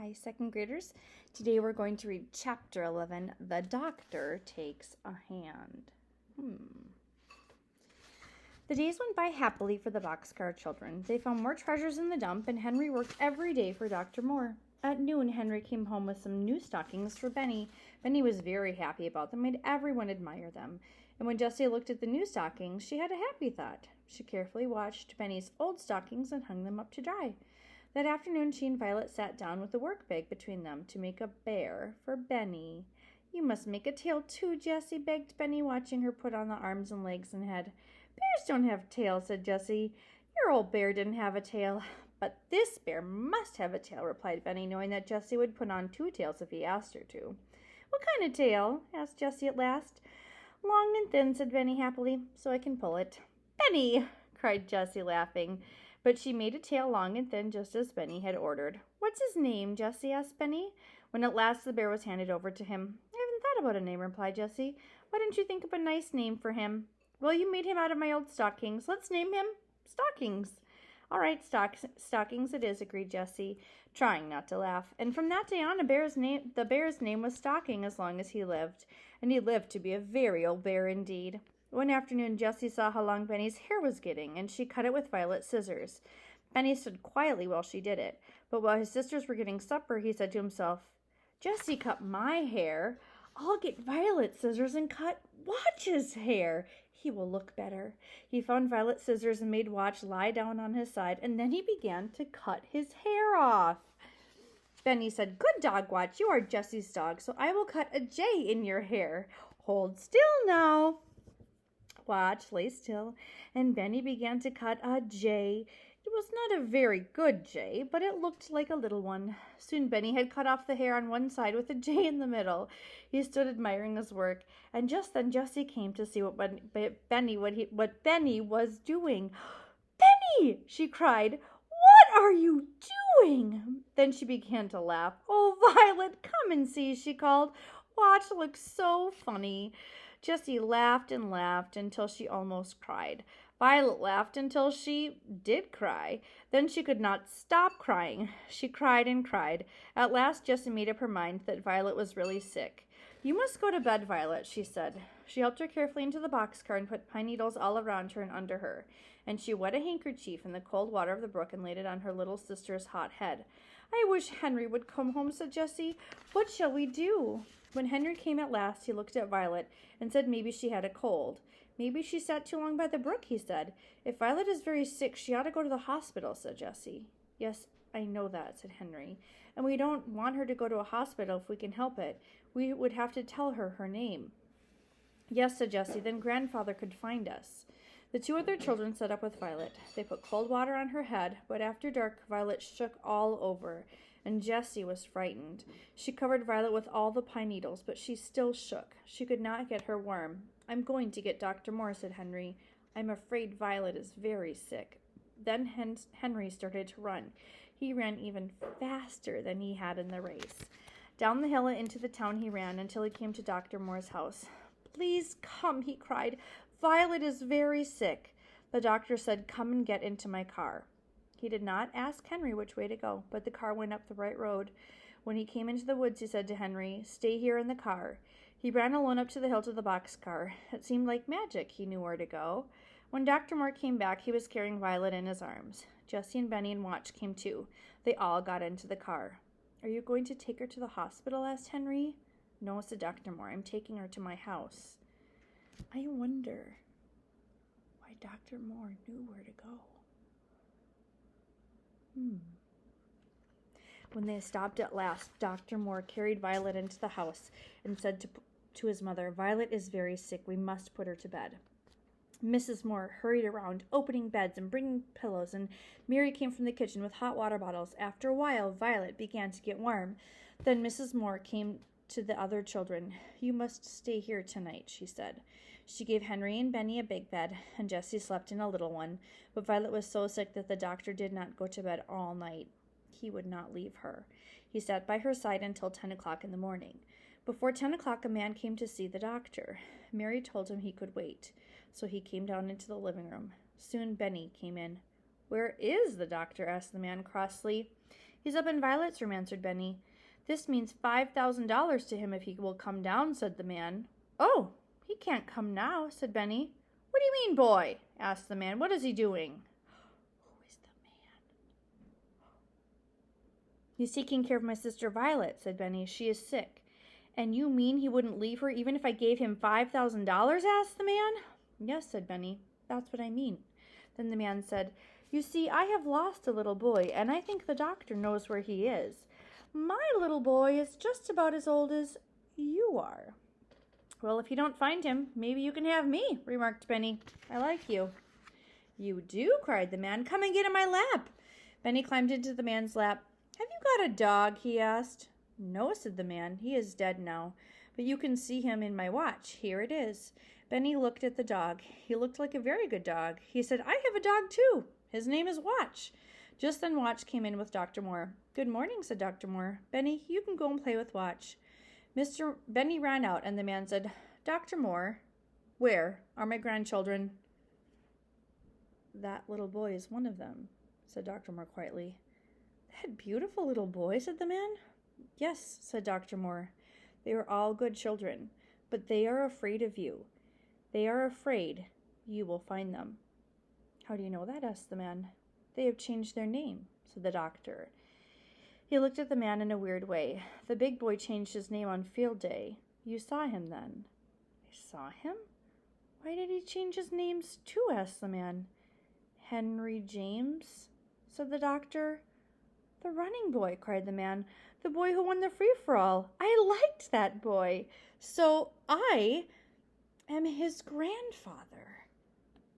Hi, second graders. Today we're going to read Chapter 11, The Doctor Takes a Hand. The days went by happily for the Boxcar children. They found more treasures in the dump, and Henry worked every day for Dr. Moore. At noon, Henry came home with some new stockings for Benny. Benny was very happy about them, made everyone admire them. And when Jessie looked at the new stockings, she had a happy thought. She carefully washed Benny's old stockings and hung them up to dry. That afternoon, she and Violet sat down with the work bag between them to make a bear for Benny. You must make a tail too, Jessie, begged Benny, watching her put on the arms and legs and head. Bears don't have tails, said Jessie. Your old bear didn't have a tail. But this bear must have a tail, replied Benny, knowing that Jessie would put on 2 tails if he asked her to. What kind of tail? Asked Jessie at last. Long and thin, said Benny happily, so I can pull it. Benny! Cried Jessie, laughing. But she made a tail long and thin, just as Benny had ordered. What's his name, Jessie? Asked Benny, when at last the bear was handed over to him. I haven't thought about a name, replied Jessie. Why didn't you think of a nice name for him? Well, you made him out of my old stockings. Let's name him Stockings. All right, Stockings it is, agreed Jessie, trying not to laugh. And from that day on, the bear's name was Stocking as long as he lived. And he lived to be a very old bear indeed. One afternoon, Jessie saw how long Benny's hair was getting, and she cut it with Violet's scissors. Benny stood quietly while she did it, but while his sisters were getting supper, he said to himself, Jessie cut my hair. I'll get Violet's scissors and cut Watch's hair. He will look better. He found Violet's scissors and made Watch lie down on his side, and then he began to cut his hair off. Benny said, Good dog, Watch. You are Jessie's dog, so I will cut a J in your hair. Hold still now. Watch lay still, and Benny began to cut a J. It was not a very good J, but it looked like a little one. Soon Benny had cut off the hair on one side with a J in the middle. He stood admiring his work, and just then Jessie came to see what Benny was doing. Benny! She cried. What are you doing? Then she began to laugh. Oh, Violet, come and see, she called. Watch looks so funny. Jessie laughed and laughed until she almost cried. Violet laughed until she did cry. Then she could not stop crying. She cried and cried. At last, Jessie made up her mind that Violet was really sick. You must go to bed, Violet, she said. She helped her carefully into the boxcar and put pine needles all around her and under her. And she wet a handkerchief in the cold water of the brook and laid it on her little sister's hot head. I wish Henry would come home, said Jessie. What shall we do? When Henry came at last, he looked at Violet and said maybe she had a cold. Maybe she sat too long by the brook, he said. If Violet is very sick, she ought to go to the hospital, said Jessie. Yes, I know that, said Henry. And we don't want her to go to a hospital if we can help it. We would have to tell her her name. Yes, said Jessie, then Grandfather could find us. The 2 other children sat up with Violet. They put cold water on her head, but after dark, Violet shook all over, and Jessie was frightened. She covered Violet with all the pine needles, but she still shook. She could not get her warm. I'm going to get Dr. Moore, said Henry. I'm afraid Violet is very sick. Then Henry started to run. He ran even faster than he had in the race. Down the hill and into the town he ran until he came to Dr. Moore's house. Please come, he cried. Violet is very sick. The doctor said, Come and get into my car. He did not ask Henry which way to go, but the car went up the right road. When he came into the woods, he said to Henry, Stay here in the car. He ran alone up to the hill to the boxcar. It seemed like magic. He knew where to go. When Dr. Moore came back, he was carrying Violet in his arms. Jessie and Benny and Watch came too. They all got into the car. Are you going to take her to the hospital? Asked Henry. No, said Dr. Moore. I'm taking her to my house. I wonder why Dr. Moore knew where to go. When they stopped at last, Dr. Moore carried Violet into the house and said to his mother, Violet is very sick. We must put her to bed. Mrs. Moore hurried around, opening beds and bringing pillows, and Mary came from the kitchen with hot water bottles. After a while, Violet began to get warm. Then Mrs. Moore came to the other children. You must stay here tonight, she said. She gave Henry and Benny a big bed, and Jessie slept in a little one, but Violet was so sick that the doctor did not go to bed all night. He would not leave her. He sat by her side until 10 o'clock in the morning. Before 10 o'clock, a man came to see the doctor. Mary told him he could wait, so he came down into the living room. Soon Benny came in. Where is the doctor? Asked the man crossly. He's up in Violet's room, answered Benny. This means $5,000 to him if he will come down, said the man. Oh, he can't come now, said Benny. What do you mean, boy? Asked the man. What is he doing? Who is the man? He's taking care of my sister Violet, said Benny. She is sick. And you mean he wouldn't leave her even if I gave him $5,000? Asked the man. Yes, said Benny. That's what I mean. Then the man said, You see, I have lost a little boy, and I think the doctor knows where he is. My little boy is just about as old as you are. Well, if you don't find him, maybe you can have me, remarked Benny. I like you. You do, cried the man. Come and get in my lap. Benny climbed into the man's lap. Have you got a dog? He asked. No, said the man. He is dead now, but you can see him in my watch. Here it is. Benny looked at the dog. He looked like a very good dog. He said, I have a dog too. His name is Watch. Just then Watch came in with Dr. Moore. Good morning, said Dr. Moore. Benny, you can go and play with Watch. Benny ran out, and the man said, Dr. Moore, where are my grandchildren? That little boy is one of them, said Dr. Moore quietly. That beautiful little boy, said the man. Yes, said Dr. Moore. They are all good children, but they are afraid of you. They are afraid you will find them. How do you know that? Asked the man. They have changed their name, said the doctor. He looked at the man in a weird way. The big boy changed his name on field day. You saw him then. I saw him? Why did he change his names too? Asked the man. Henry James, said the doctor. The running boy, cried the man. The boy who won the free-for-all. I liked that boy. So I am his grandfather.